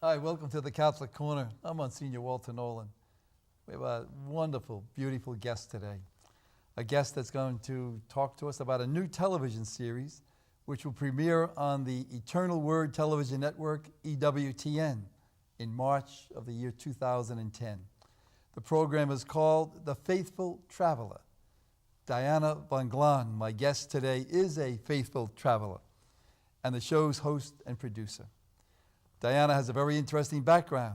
Hi, welcome to the Catholic Corner. I'm Monsignor Walter Nolan. We have a wonderful, beautiful guest today. A guest that's going to talk to us about a new television series which will premiere on the Eternal Word television network, EWTN, in March of the year 2010. The program is called The Faithful Traveler. Diana von Glahn, my guest today, is a faithful traveler and the show's host and producer. Diana has a very interesting background.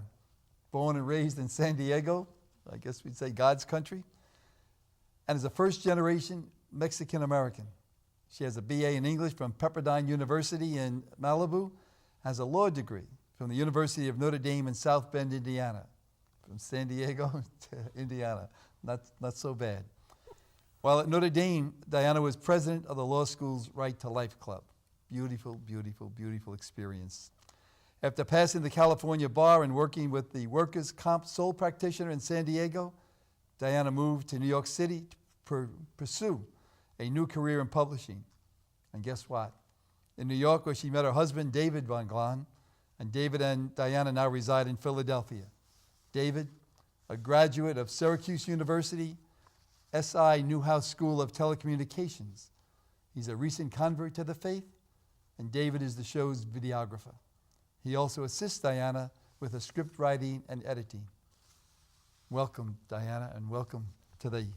Born and raised in San Diego, I guess we'd say God's country, and is a first-generation Mexican-American. She has a BA in English from Pepperdine University in Malibu, has a law degree from the University of Notre Dame in South Bend, Indiana. From San Diego to Indiana, not so bad. While at Notre Dame, Diana was president of the law school's Right to Life Club. Beautiful, beautiful, beautiful experience. After passing the California bar and working with the workers' comp sole practitioner in San Diego, Diana moved to New York City to pursue a new career in publishing. And guess what? In New York, where she met her husband, David von Glahn, and David and Diana now reside in Philadelphia. David, a graduate of Syracuse University, SI Newhouse School of Telecommunications. He's a recent convert to the faith, and David is the show's videographer. He also assists Diana with her script writing and editing. Welcome, Diana, and welcome to the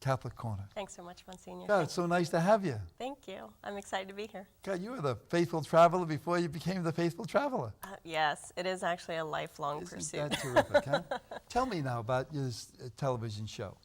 Catholic Corner. Thanks so much, Monsignor. God, it's so nice to have you. Thank you. I'm excited to be here. God, you were the faithful traveler before you became the faithful traveler. Yes, it is actually a lifelong Isn't pursuit. that terrific, huh? Tell me now about your television show.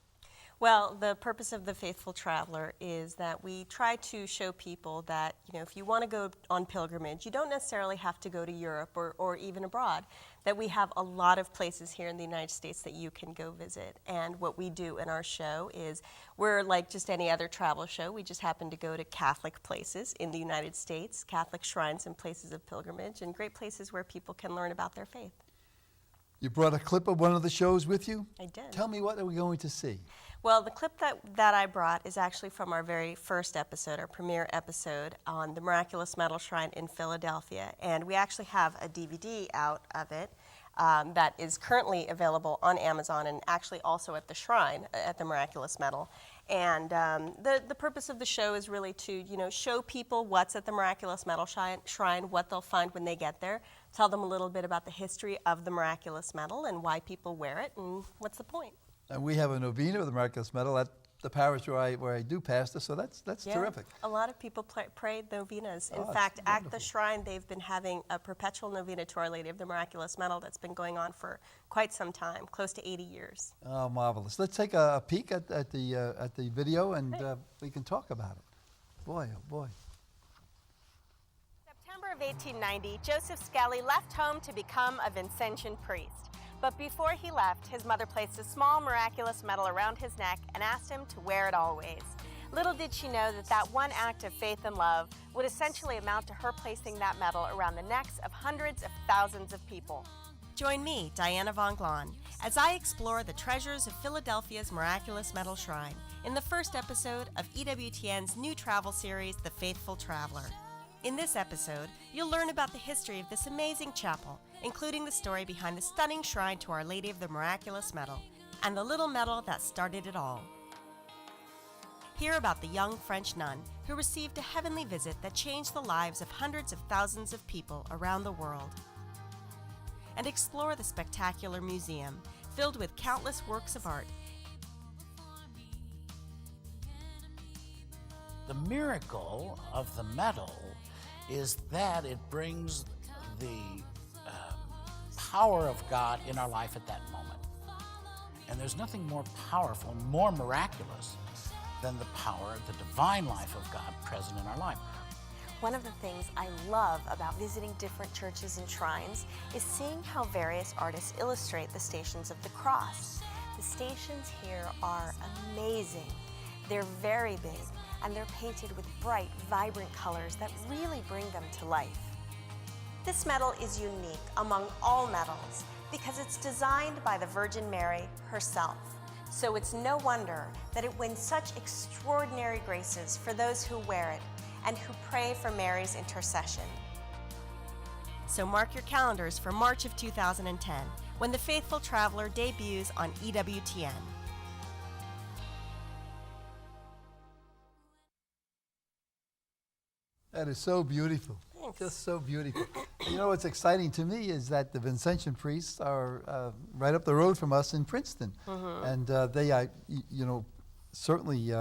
Well, the purpose of The Faithful Traveler is that we try to show people that, if you want to go on pilgrimage, you don't necessarily have to go to Europe or even abroad, that we have a lot of places here in the United States that you can go visit. And what we do in our show is we're like just any other travel show. We just happen to go to Catholic places in the United States, Catholic shrines and places of pilgrimage, and great places where people can learn about their faith. You brought a clip of one of the shows with you? I did. Tell me, what are we going to see? Well, the clip that I brought is actually from our very first episode, our premiere episode on the Miraculous Metal Shrine in Philadelphia. And we actually have a DVD out of it that is currently available on Amazon and actually also at the shrine, at the Miraculous Metal. And the purpose of the show is really to, show people what's at the Miraculous Metal Shrine, what they'll find when they get there, tell them a little bit about the history of the Miraculous Metal and why people wear it and what's the point. And we have a novena of the Miraculous Metal at the parish where I do pastor, so that's terrific. A lot of people pray novenas. In Oh, fact, it's at wonderful. the shrine, they've been having a perpetual novena to Our Lady of the Miraculous Medal that's been going on for quite some time, close to 80 years. Oh, marvelous. Let's take a peek at the video, and we can talk about it. Boy, oh boy. September of 1890, Joseph Skelly left home to become a Vincentian priest. But before he left, his mother placed a small miraculous medal around his neck and asked him to wear it always. Little did she know that one act of faith and love would essentially amount to her placing that medal around the necks of hundreds of thousands of people. Join me, Diana von Glahn, as I explore the treasures of Philadelphia's Miraculous Metal Shrine in the first episode of EWTN's new travel series, The Faithful Traveler. In this episode, you'll learn about the history of this amazing chapel, including the story behind the stunning shrine to Our Lady of the Miraculous Medal, and the little medal that started it all. Hear about the young French nun who received a heavenly visit that changed the lives of hundreds of thousands of people around the world. And explore the spectacular museum, filled with countless works of art. The miracle of the medal is that it brings the power of God in our life at that moment. And there's nothing more powerful, more miraculous than the power, the divine life of God present in our life. One of the things I love about visiting different churches and shrines is seeing how various artists illustrate the Stations of the Cross. The stations here are amazing. They're very big, and they're painted with bright, vibrant colors that really bring them to life. This medal is unique among all medals because it's designed by the Virgin Mary herself. So it's no wonder that it wins such extraordinary graces for those who wear it and who pray for Mary's intercession. So mark your calendars for March of 2010, when The Faithful Traveler debuts on EWTN. That is so beautiful. Thanks. Just so beautiful. You know what's exciting to me is that the Vincentian priests are right up the road from us in Princeton. And they, certainly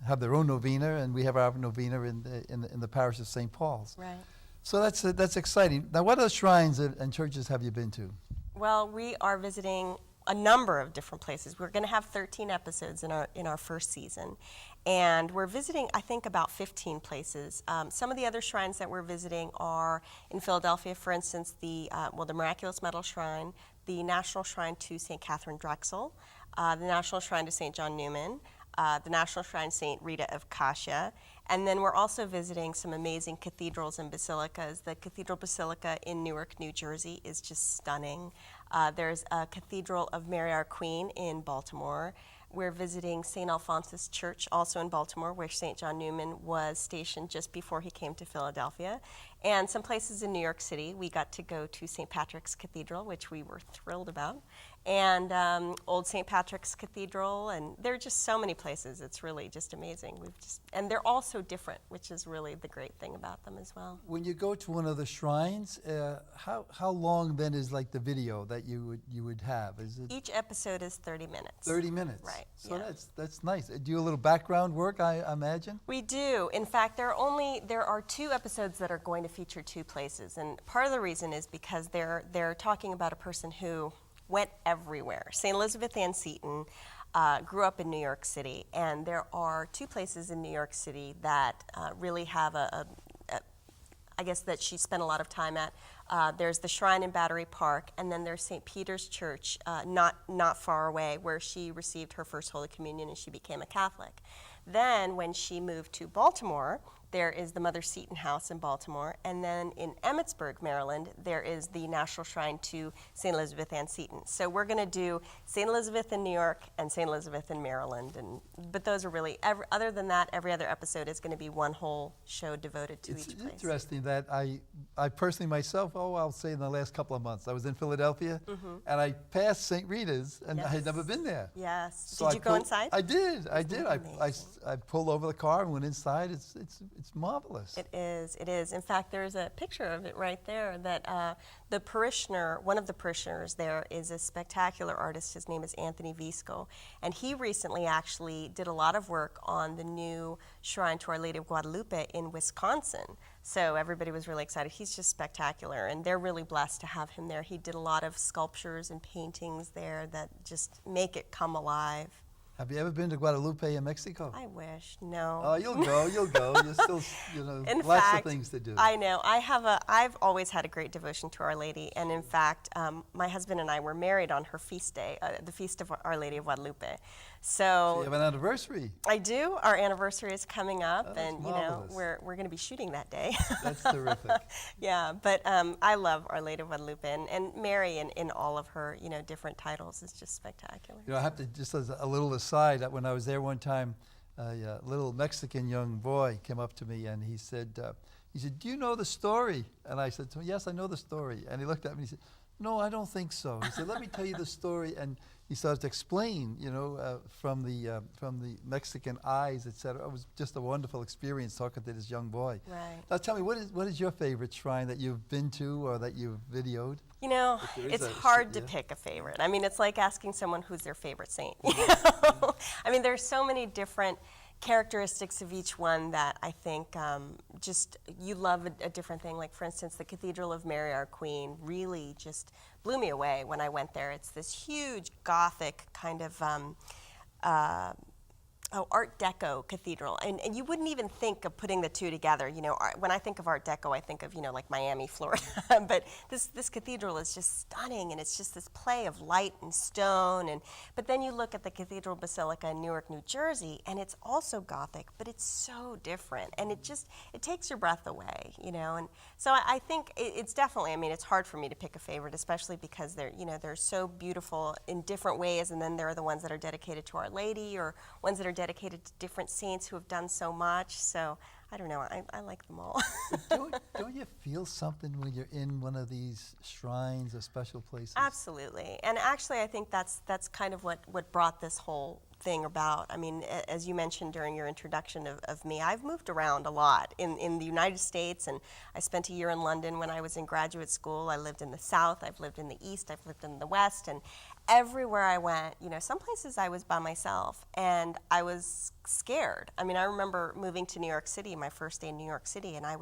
have their own novena, and we have our novena in the parish of St. Paul's. Right. So that's exciting. Now, what other shrines and churches have you been to? Well, we are visiting a number of different places. We're going to have 13 episodes in our first season, and we're visiting, I think, about 15 places. Some of the other shrines that we're visiting are in Philadelphia, for instance, the Miraculous Medal Shrine, the National Shrine to St. Catherine Drexel, the National Shrine to St. John Newman, the National Shrine St. Rita of Cascia, and then we're also visiting some amazing cathedrals and basilicas. The Cathedral Basilica in Newark, New Jersey is just stunning. There's a Cathedral of Mary Our Queen in Baltimore. We're visiting St. Alphonsus Church, also in Baltimore, where St. John Newman was stationed just before he came to Philadelphia. And some places in New York City. We got to go to St. Patrick's Cathedral, which we were thrilled about, and Old St. Patrick's Cathedral, and there are just so many places. It's really just amazing. And they're all so different, which is really the great thing about them as well. When you go to one of the shrines, how long then is like the video that you would have? Is it Each episode is 30 minutes. 30 minutes? Right. So yeah. that's nice. Do you do a little background work, I imagine? We do. In fact, there are 2 episodes that are going to feature 2 places, and part of the reason is because they're talking about a person who went everywhere. St. Elizabeth Ann Seton grew up in New York City, and there are 2 places in New York City that really have I guess that she spent a lot of time at. There's the shrine in Battery Park, and then there's St. Peter's Church, not far away, where she received her first Holy Communion and she became a Catholic. Then, when she moved to Baltimore, there is the Mother Seton House in Baltimore, and then in Emmitsburg, Maryland, there is the National Shrine to St. Elizabeth Ann Seton. So we're going to do St. Elizabeth in New York and St. Elizabeth in Maryland, but those are really, other than that, every other episode is going to be one whole show devoted to each place. It's interesting that I personally myself, I'll say in the last couple of months, I was in Philadelphia, and I passed St. Rita's, and I had never been there. Yes. So Did you go inside? I did. Amazing. I pulled over the car and went inside. It's marvelous. It is. In fact, there's a picture of it right there that one of the parishioners there is a spectacular artist. His name is Anthony Visco, and he recently actually did a lot of work on the new shrine to Our Lady of Guadalupe in Wisconsin. So everybody was really excited. He's just spectacular, and they're really blessed to have him there. He did a lot of sculptures and paintings there that just make it come alive. Have you ever been to Guadalupe in Mexico? I wish. No. Oh, you'll go. There's still, In lots fact, of things to do. I know. I've always had a great devotion to Our Lady, and in fact, my husband and I were married on her feast day, the Feast of Our Lady of Guadalupe. So you have an anniversary. I do. Our anniversary is coming up, Oh, and marvelous. we're going to be shooting that day. That's terrific. Yeah, but I love Our Lady of Guadalupe, and Mary in all of her different titles is just spectacular. I have to, just as a little aside, that when I was there one time, a little Mexican young boy came up to me and he said, "Do you know the story?" And I said to him, "Yes, I know the story." And he looked at me and he said, "No, I don't think so." He said, "Let me tell you the story." And he started to explain, from the Mexican eyes, etc. It was just a wonderful experience talking to this young boy. Right. Now tell me, what is your favorite shrine that you've been to or that you've videoed? It's hard to pick a favorite. I mean, it's like asking someone who's their favorite saint. I mean, there's so many different characteristics of each one that I think just you love a different thing. Like, for instance, the Cathedral of Mary Our Queen really just blew me away when I went there. It's this huge Gothic kind of Art Deco cathedral, and you wouldn't even think of putting the two together. When I think of Art Deco, I think of like Miami, Florida. But this cathedral is just stunning, and it's just this play of light and stone. But then you look at the Cathedral Basilica in Newark, New Jersey, and it's also Gothic, but it's so different, and it takes your breath away, And so I think it's definitely. I mean, it's hard for me to pick a favorite, especially because they're so beautiful in different ways, and then there are the ones that are dedicated to Our Lady, or ones that are dedicated to different saints who have done so much. So I don't know. I like them all. Don't you feel something when you're in one of these shrines or special places? Absolutely. And actually, I think that's kind of what brought this whole thing about. I mean, as you mentioned during your introduction of me, I've moved around a lot in the United States, and I spent a year in London when I was in graduate school. I lived in the South, I've lived in the East, I've lived in the West, and everywhere I went, some places I was by myself, and I was scared. I mean, I remember moving to New York City, my first day in New York City, and I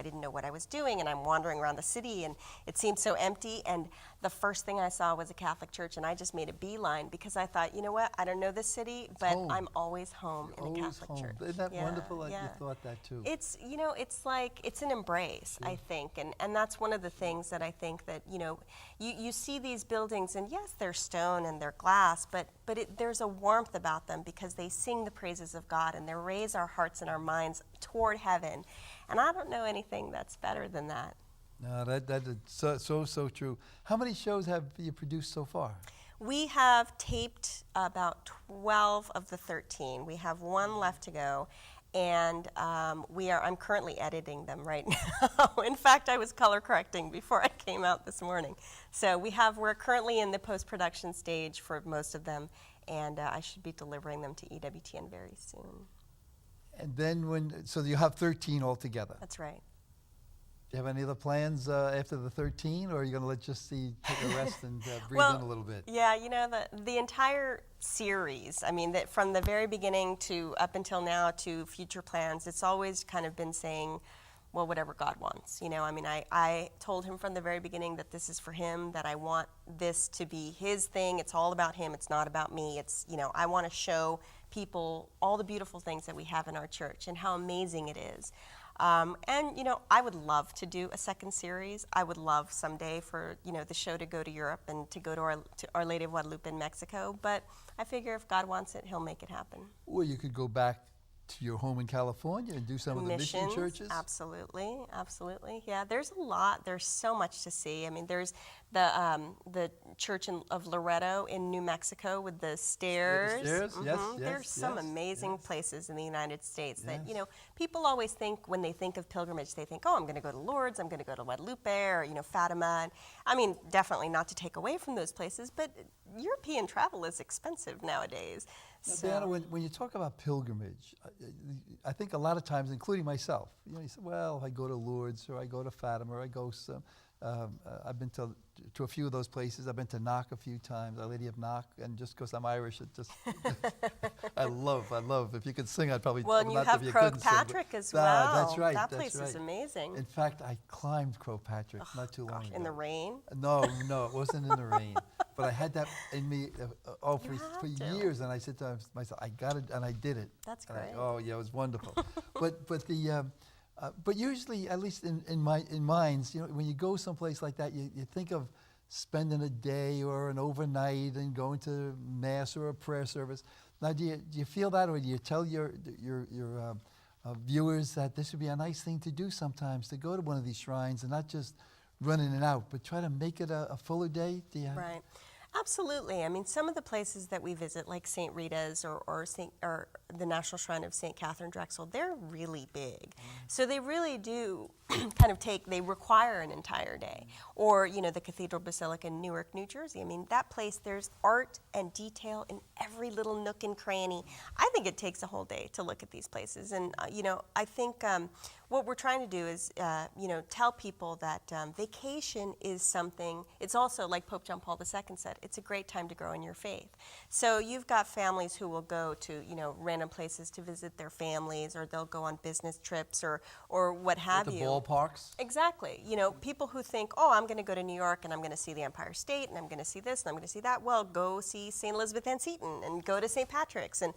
didn't know what I was doing, and I'm wandering around the city, and it seemed so empty, and the first thing I saw was a Catholic church, and I just made a beeline because I thought, you know what, I don't know this city, but home. I'm always home in a Always Catholic home. church. Isn't that Yeah, wonderful that yeah. you thought that too? It's, it's like, it's an embrace, I think, and that's one of the things that I think that, you see these buildings, and yes, they're stone and they're glass, but there's a warmth about them because they sing the praises of God and they raise our hearts and our minds toward heaven. And I don't know anything that's better than that. No, that is so true. How many shows have you produced so far? We have taped about 12 of the 13. We have one left to go, and I'm currently editing them right now. In fact, I was color correcting before I came out this morning. So we're currently in the post-production stage for most of them, and I should be delivering them to EWTN very soon. And then so you have 13 altogether. That's right. Do you have any other plans after the 13, or are you going to take a rest and breathe in a little bit? Yeah, the entire series, I mean, that from the very beginning to up until now to future plans, it's always kind of been saying, well, whatever God wants. I mean, I told him from the very beginning that this is for him, that I want this to be his thing. It's all about him. It's not about me. It's, I want to show people all the beautiful things that we have in our church and how amazing it is. And, I would love to do a second series. I would love someday for, the show to go to Europe and to go to Our Lady of Guadalupe in Mexico. But I figure if God wants it, he'll make it happen. Or you could go back to your home in California and do some of the mission churches? Absolutely, absolutely. Yeah, there's a lot. There's so much to see. I mean, there's the church of Loreto in New Mexico with the stairs. Yes, There's some amazing places in the United States that, people always think when they think of pilgrimage, they think, oh, I'm going to go to Lourdes, I'm going to go to Guadalupe or, Fatima. And, I mean, definitely not to take away from those places, but European travel is expensive nowadays. Now, Diana, when you talk about pilgrimage, I think a lot of times, including myself, you say, well, I go to Lourdes or I go to Fatima or I go some. I've been to a few of those places. I've been to Knock a few times, Our Lady of Knock, and just because I'm Irish, it just I love. If you could sing, I'd probably. Well, and you have Croagh Patrick as well. That's right. That place is amazing. In fact, I climbed Croagh Patrick not too long ago. In the rain? No, it wasn't in the rain. But I had that in me for years, and I said to myself, I got it, and I did it. That's great. It was wonderful. But usually, at least in minds, when you go someplace like that, you think of spending a day or an overnight and going to mass or a prayer service. Now, do you feel that, or do you tell your viewers that this would be a nice thing to do sometimes, to go to one of these shrines and not just run in and out, but try to make it a fuller day? Right. Absolutely. I mean, some of the places that we visit, like St. Rita's or the National Shrine of St. Catherine Drexel, they're really big. So they really do they require an entire day. Or, the Cathedral Basilica in Newark, New Jersey. I mean, that place, there's art and detail in every little nook and cranny. I think it takes a whole day to look at these places. And, I think what we're trying to do is, tell people that vacation is something, it's also, like Pope John Paul II said, it's a great time to grow in your faith. So you've got families who will go to, random places to visit their families, or they'll go on business trips or what have you. The ballparks? Exactly. People who think, oh, I'm going to go to New York and I'm going to see the Empire State and I'm going to see this and I'm going to see that. Well, go see St. Elizabeth Ann Seton and go to St. Patrick's. And,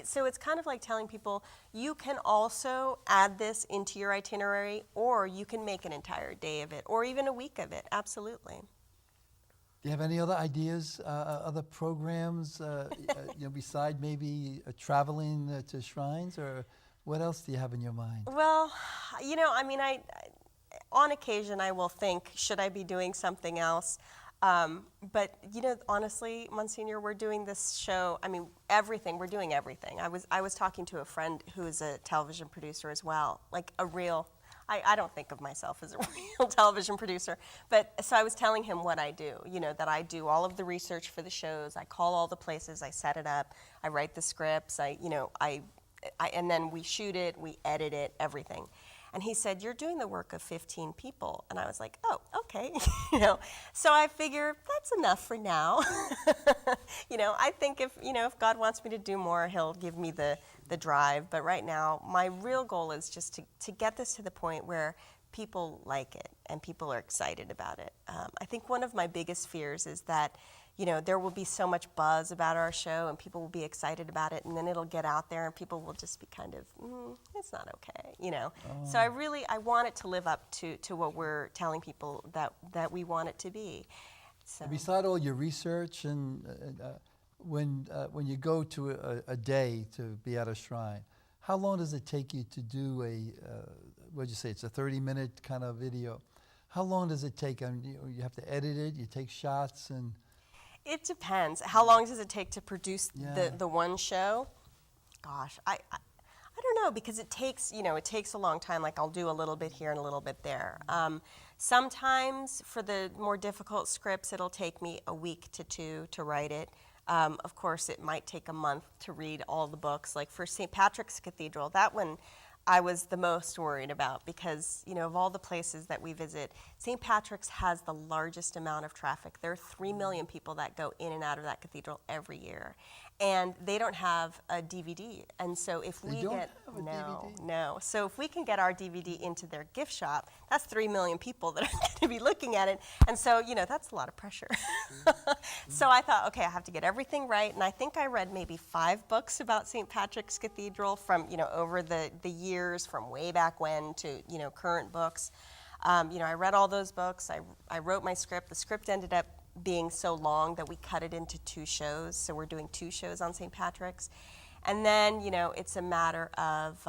so it's kind of like telling people, you can also add this into your itinerary, or you can make an entire day of it, or even a week of it. Absolutely. Do you have any other ideas, other programs, beside maybe traveling to shrines, or what else do you have in your mind? Well, I on occasion I will think, should I be doing something else? But honestly, Monsignor, we're doing this show. I mean, everything. We're doing everything. I was talking to a friend who is a television producer as well, like a real. I don't think of myself as a real television producer, but so I was telling him what I do. That I do all of the research for the shows. I call all the places. I set it up. I write the scripts. And then we shoot it. We edit it. Everything. And he said, "You're doing the work of 15 people." And I was like, "Oh, okay." So I figure that's enough for now. I think if God wants me to do more, he'll give me the drive. But right now, my real goal is just to get this to the point where people like it and people are excited about it. I think one of my biggest fears is that there will be so much buzz about our show and people will be excited about it, and then it'll get out there and people will just be kind of, it's not okay, So I want it to live up to what we're telling people that we want it to be. So. Beside all your research and when you go to a day to be at a shrine, how long does it take you to do what'd you say, it's a 30-minute kind of video. How long does it take? You have to edit it, you take shots and... It depends. How long does it take to produce the one show? Gosh, I don't know, because it takes a long time. Like I'll do a little bit here and a little bit there. Sometimes for the more difficult scripts, it'll take me a week to 2 to write it. Of course, it might take a month to read all the books. Like for St. Patrick's Cathedral, that one I was the most worried about because, of all the places that we visit, St. Patrick's has the largest amount of traffic. There are 3 million people that go in and out of that cathedral every year. And they don't have a DVD. And so if we get no. So if we can get our DVD into their gift shop, that's 3 million people that are going to be looking at it. And so, that's a lot of pressure. So I thought, okay, I have to get everything right. And I think I read maybe 5 books about St. Patrick's Cathedral from, over the years, from way back when to, current books. I read all those books. I wrote my script. The script ended up being so long that we cut it into 2 shows. So we're doing 2 shows on St. Patrick's. And then, it's a matter of,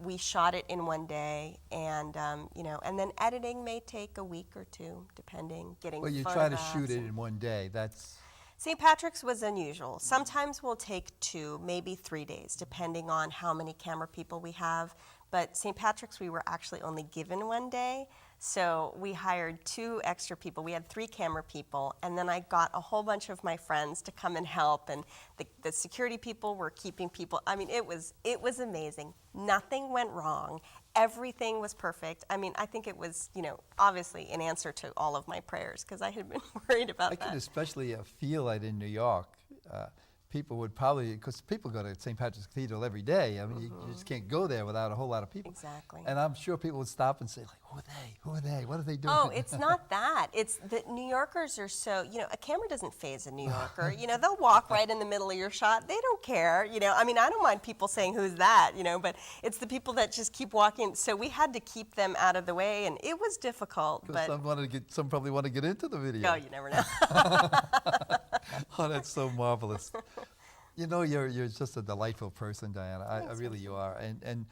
we shot it in one day and, and then editing may take a week or 2, depending, getting Well, you try to shoot it in one day. That's... St. Patrick's was unusual. Sometimes we'll take 2, maybe 3 days, depending on how many camera people we have. But St. Patrick's, we were actually only given 1 day. So we hired 2 extra people. We had 3 camera people, and then I got a whole bunch of my friends to come and help, and the security people were keeping people. I mean, it was amazing. Nothing went wrong. Everything was perfect. I mean, I think it was, obviously an answer to all of my prayers, because I had been worried about that. I could especially feel it in New York. People would probably, because people go to St. Patrick's Cathedral every day. I mean, you just can't go there without a whole lot of people. Exactly. And I'm sure people would stop and say, like, who are they? Who are they? What are they doing? Oh, it's not that. It's that New Yorkers are so, a camera doesn't faze a New Yorker. They'll walk right in the middle of your shot. They don't care. I mean, I don't mind people saying, who's that? But it's the people that just keep walking. So we had to keep them out of the way, and it was difficult. But some probably want to get into the video. Oh, you never know. Oh, that's so marvelous. You're just a delightful person, Diana. I really you are. And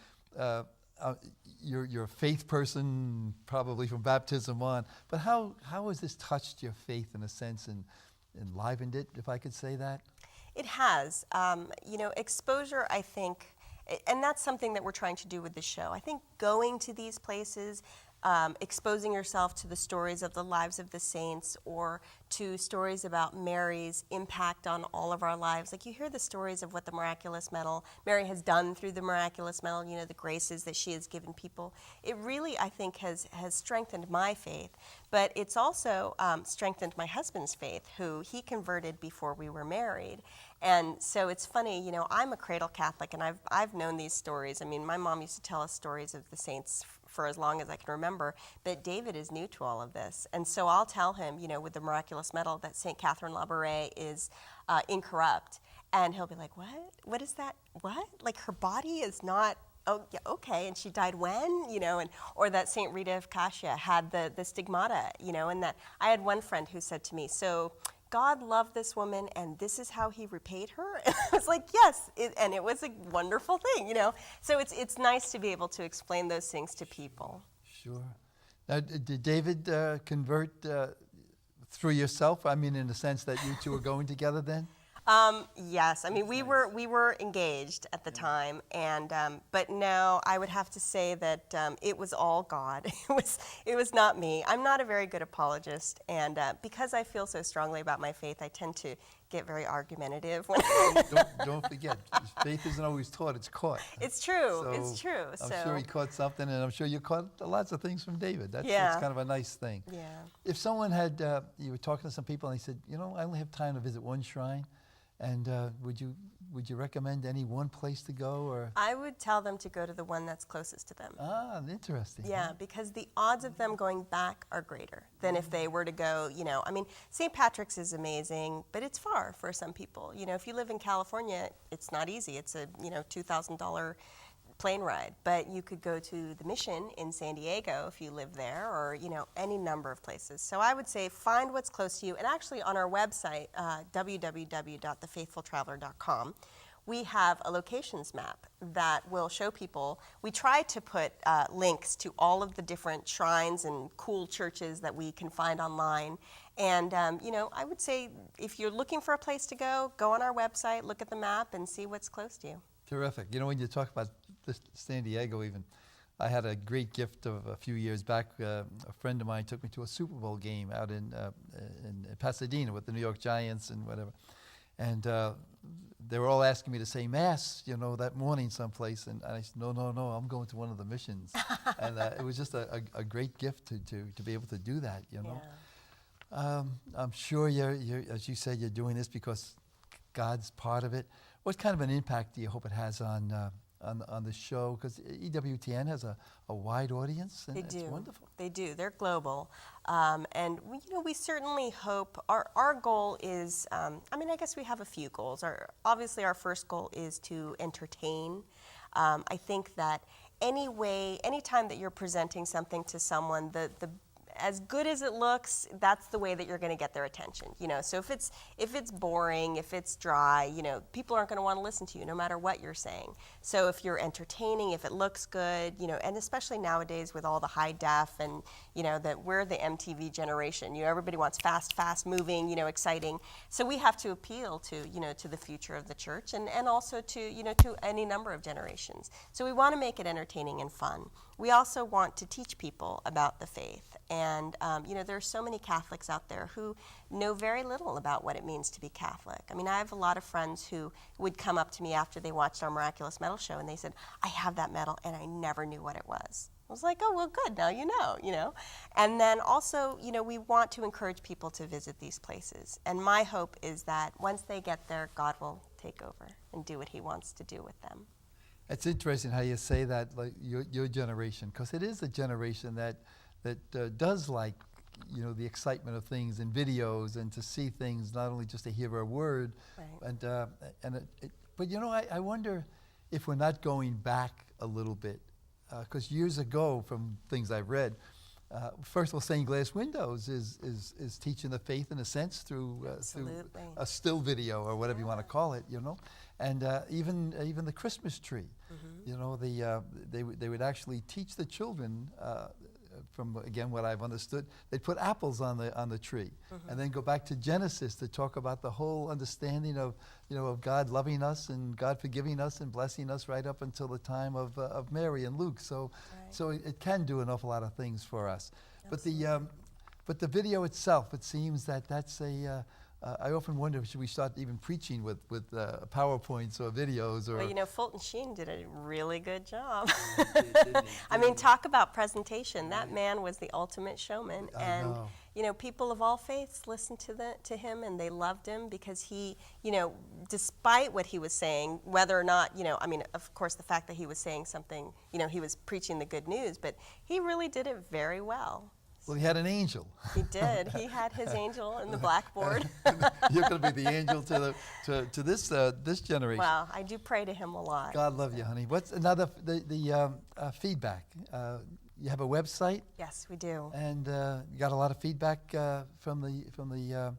you're a faith person, probably from baptism on. But how has this touched your faith in a sense and enlivened it, if I could say that? It has. Exposure, I think, and that's something that we're trying to do with the show. I think going to these places, exposing yourself to the stories of the lives of the saints or to stories about Mary's impact on all of our lives. Like you hear the stories of what the miraculous medal, Mary has done through the miraculous medal, the graces that she has given people. It really, I think, has strengthened my faith, but it's also strengthened my husband's faith, who he converted before we were married. And so it's funny, I'm a cradle Catholic, and I've known these stories. I mean, my mom used to tell us stories of the saints for as long as I can remember, but David is new to all of this. And so I'll tell him, with the miraculous medal, that St. Catherine Labouré is incorrupt. And he'll be like, what? What is that? What? Like her body is not, oh, yeah, okay, and she died when? Or that St. Rita of Cascia had the stigmata, and that I had one friend who said to me, so God loved this woman, and this is how he repaid her? And I was like, yes, and it was a wonderful thing, So it's nice to be able to explain those things to people. Sure. Now, did David convert through yourself? I mean, in the sense that you two were going together then? Yes, I mean we were engaged at the time, and but no, I would have to say that it was all God. It was not me. I'm not a very good apologist, and because I feel so strongly about my faith, I tend to get very argumentative. When Don't forget, faith isn't always taught; it's caught. It's true. So It's true. I'm sure he caught something, and I'm sure you caught lots of things from David. That's Yeah. kind of a nice thing. Yeah. If someone had, you were talking to some people, and they said, you know, I only have time to visit one shrine, and would you recommend any one place to go, or? I would tell them to go to the one that's closest to them. Ah, interesting. Yeah, because the odds of them going back are greater than if they were to go, you know, I mean, St. Patrick's is amazing, but it's far for some people. You know, if you live in California, it's not easy. It's a, you know, $2,000 plane ride, but you could go to the Mission in San Diego if you live there, or, you know, any number of places. So I would say find what's close to you, and actually on our website, www.thefaithfultraveler.com, we have a locations map that will show people. We try to put links to all of the different shrines and cool churches that we can find online. And, you know, I would say if you're looking for a place to go on our website, look at the map, and see what's close to you. Terrific. You know, when you talk about this, San Diego even, I had a great gift of a few years back. A friend of mine took me to a Super Bowl game out in Pasadena with the New York Giants and whatever. And they were all asking me to say Mass, you know, that morning someplace. And I said, no, I'm going to one of the missions. And it was just a great gift to be able to do that, you know. Yeah. I'm sure you're, as you said, you're doing this because God's part of it. What kind of an impact do you hope it has on the show? Because EWTN has a wide audience, and it's wonderful. They do. They're global. And we, you know, we certainly hope, our goal is, I mean, I guess we have a few goals. Obviously, our first goal is to entertain. I think that anytime that you're presenting something to someone, as good as it looks, that's the way that you're going to get their attention. You know, so if it's boring, if it's dry, you know, people aren't going to want to listen to you no matter what you're saying. So if you're entertaining, if it looks good, you know, and especially nowadays with all the high def and, you know, that we're the MTV generation. You know, everybody wants fast moving, you know, exciting. So we have to appeal to, you know, to the future of the church and also to, you know, to any number of generations. So we want to make it entertaining and fun. We also want to teach people about the faith. And, you know, there are so many Catholics out there who know very little about what it means to be Catholic. I mean, I have a lot of friends who would come up to me after they watched our Miraculous Medal show, and they said, I have that medal, and I never knew what it was. I was like, oh, well, good, now you know. And then also, you know, we want to encourage people to visit these places. And my hope is that once they get there, God will take over and do what he wants to do with them. It's interesting how you say that, like your generation, because it is a generation that does like, you know, the excitement of things and videos and to see things, not only just to hear a word. Right. But you know, I wonder if we're not going back a little bit, because years ago, from things I've read, first of all, stained glass windows is teaching the faith in a sense through a still video or whatever you want to call it, you know, and even the Christmas tree, you know, they would actually teach the children. From again what I've understood, they'd put apples on the tree, and then go back to Genesis to talk about the whole understanding of, you know, of God loving us and God forgiving us and blessing us right up until the time of Mary and Luke. So it can do an awful lot of things for us. Absolutely. But the video itself, it seems that's a. I often wonder, should we start even preaching with PowerPoints or videos? Or well, you know, Fulton Sheen did a really good job. Didn't he? I mean, talk about presentation. That man was the ultimate showman. And, you know, people of all faiths listened to him, and they loved him because he, you know, despite what he was saying, whether or not, you know, I mean, of course, the fact that he was saying something, you know, he was preaching the good news, but he really did it very well. Well, he had an angel. He did. He had his angel in the blackboard. You're going to be the angel to this generation. Well, I do pray to him a lot. God love you, honey. What's another the feedback? You have a website? Yes, we do. And you got a lot of feedback from the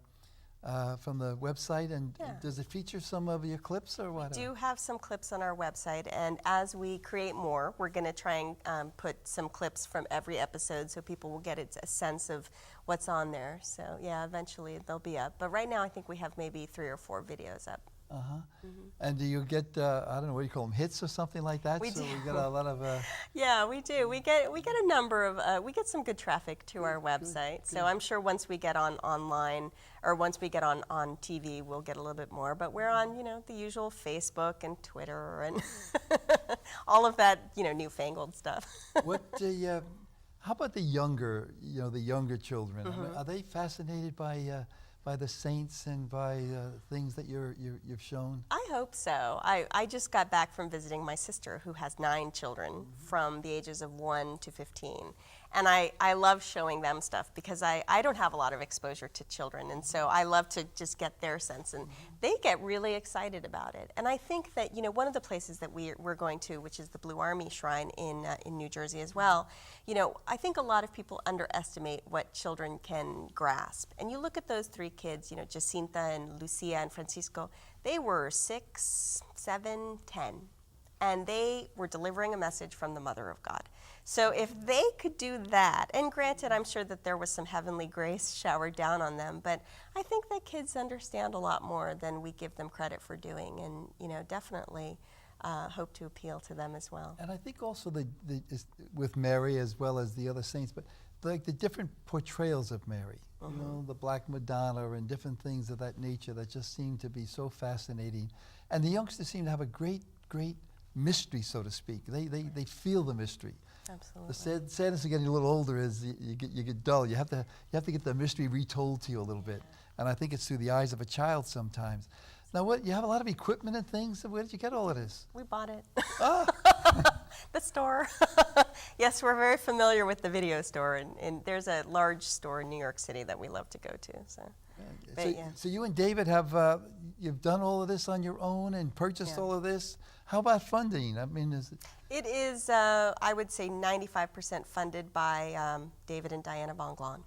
from the website, and Yeah. does it feature some of your clips or what? We do have some clips on our website, and as we create more, we're going to try and put some clips from every episode so people will get a sense of what's on there. So yeah, eventually they'll be up. But right now I think we have maybe 3 or 4 videos up. And do you get, I don't know, what do you call them, hits or something like that? We so do. we get a lot of, Yeah, we do. We get a number of we get some good traffic to our website. So I'm sure once we get online or once we get on TV, we'll get a little bit more. But we're on, the usual Facebook and Twitter and all of that, newfangled stuff. how about the younger, the younger children? I mean, are they fascinated by the saints and by things that you've shown? I hope so. I just got back from visiting my sister who has 9 children from the ages of 1 to 15. And I love showing them stuff because I don't have a lot of exposure to children. And so I love to just get their sense. And they get really excited about it. And I think that, one of the places that we're going to, which is the Blue Army Shrine in New Jersey as well, I think a lot of people underestimate what children can grasp. And you look at those 3 kids, Jacinta and Lucia and Francisco, they were 6, 7, 10. And they were delivering a message from the Mother of God. So if they could do that, and granted, I'm sure that there was some heavenly grace showered down on them, but I think that kids understand a lot more than we give them credit for doing, and definitely hope to appeal to them as well. And I think also with Mary as well as the other saints, but like the different portrayals of Mary, the Black Madonna and different things of that nature that just seem to be so fascinating. And the youngsters seem to have a great mystery, so to speak. They feel the mystery. Absolutely. The sadness of getting a little older is you get dull. You have to get the mystery retold to you a little bit. And I think it's through the eyes of a child sometimes. Now, you have a lot of equipment and things. Where did you get all of this? We bought it. The store. Yes, we're very familiar with the video store, and there's a large store in New York City that we love to go to. So you and David you've done all of this on your own and purchased all of this. How about funding? I mean, It is, I would say, 95% funded by David and Diana von Glahn.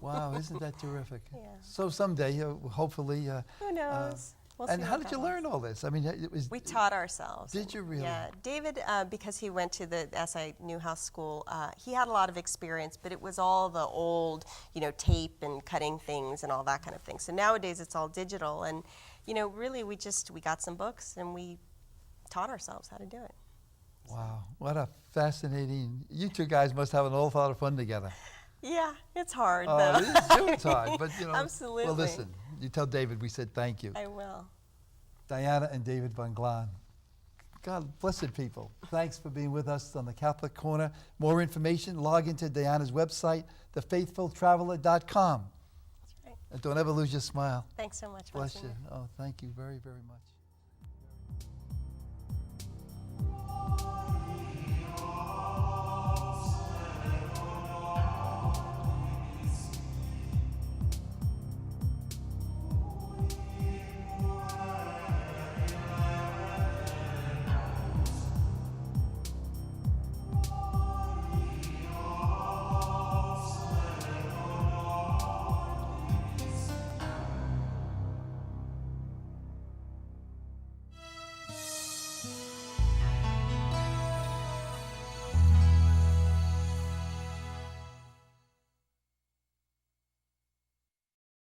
Wow, isn't that terrific? Yeah. So someday, hopefully. Who knows? We'll and see how what did you happens. learn all this? I mean, We taught ourselves. Did you really? Yeah. David, because he went to the SI Newhouse School, he had a lot of experience, but it was all the old, tape and cutting things and all that kind of thing. So nowadays it's all digital, and really we got some books and we taught ourselves how to do it. Wow, what a fascinating! You 2 guys must have an awful lot of fun together. Yeah, it's hard Oh, though. it is hard, but Absolutely. Well, listen, you tell David we said thank you. I will. Diana and David von Glahn. God, blessed people. Thanks for being with us on the Catholic Corner. More information, log into Diana's website, thefaithfultraveler.com. That's right. And don't ever lose your smile. Thanks so much. Bless Monsignor. you. Oh, thank you very, very much.